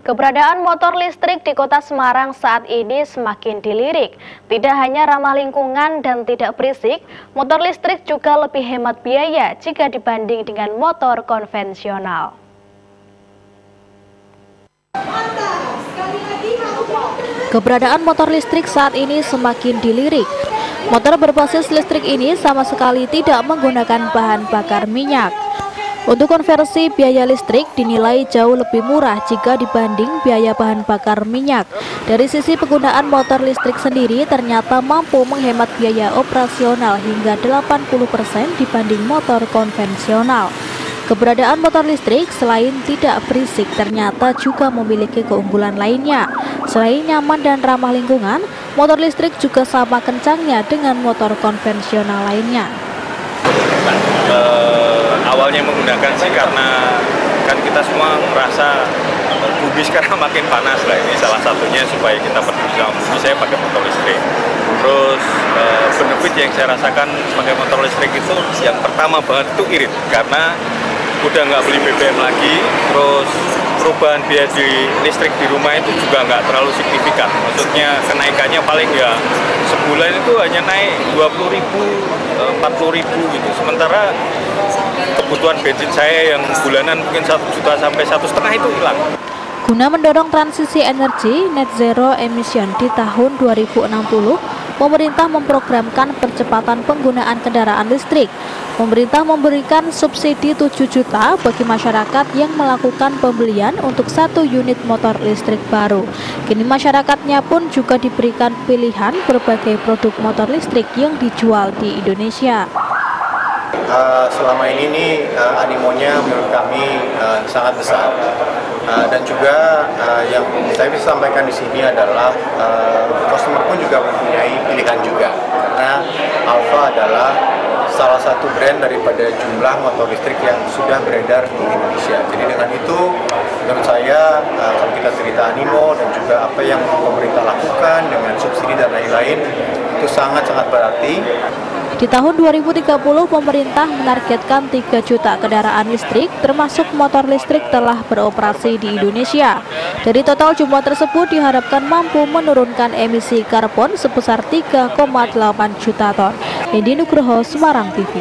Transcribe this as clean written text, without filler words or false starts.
Keberadaan motor listrik di kota Semarang saat ini semakin dilirik. Tidak hanya ramah lingkungan dan tidak berisik, motor listrik juga lebih hemat biaya jika dibanding dengan motor konvensional. Keberadaan motor listrik saat ini semakin dilirik. Motor berbasis listrik ini sama sekali tidak menggunakan bahan bakar minyak. Untuk konversi, biaya listrik dinilai jauh lebih murah jika dibanding biaya bahan bakar minyak. Dari sisi penggunaan motor listrik sendiri ternyata mampu menghemat biaya operasional hingga 80% dibanding motor konvensional. Keberadaan motor listrik selain tidak berisik ternyata juga memiliki keunggulan lainnya. Selain nyaman dan ramah lingkungan, motor listrik juga sama kencangnya dengan motor konvensional lainnya. Awalnya menggunakan sih karena kan kita semua merasa bumi sekarang makin panas lah, ini salah satunya supaya kita peduli sama bumi, saya pakai motor listrik. Terus benefit yang saya rasakan pakai motor listrik itu yang pertama banget itu irit, karena udah nggak beli BBM lagi. Terus perubahan biaya di listrik di rumah itu juga nggak terlalu signifikan, maksudnya kenaikannya paling ya sebulan itu hanya naik 20.000, 40.000 gitu. Sementara kebutuhan bensin saya yang bulanan mungkin 1 juta sampai 1,5 juta itu hilang. Guna mendorong transisi energi net zero emission di tahun 2060, pemerintah memprogramkan percepatan penggunaan kendaraan listrik. Pemerintah memberikan subsidi 7 juta bagi masyarakat yang melakukan pembelian untuk 1 unit motor listrik baru. Kini masyarakatnya pun juga diberikan pilihan berbagai produk motor listrik yang dijual di Indonesia. Selama ini nih animonya menurut kami sangat besar, dan juga yang saya bisa sampaikan di sini adalah customer pun juga mempunyai pilihan juga, karena Alfa adalah salah satu brand daripada jumlah motor listrik yang sudah beredar di Indonesia. Jadi dengan itu menurut saya kalau kita cerita animo dan juga apa yang pemerintah lakukan dengan subsidi dan lain-lain itu sangat-sangat berarti. Di tahun 2030, pemerintah menargetkan 3 juta kendaraan listrik, termasuk motor listrik telah beroperasi di Indonesia. Dari total jumlah tersebut diharapkan mampu menurunkan emisi karbon sebesar 3,8 juta ton. Edi Nugroho, Semarang TV.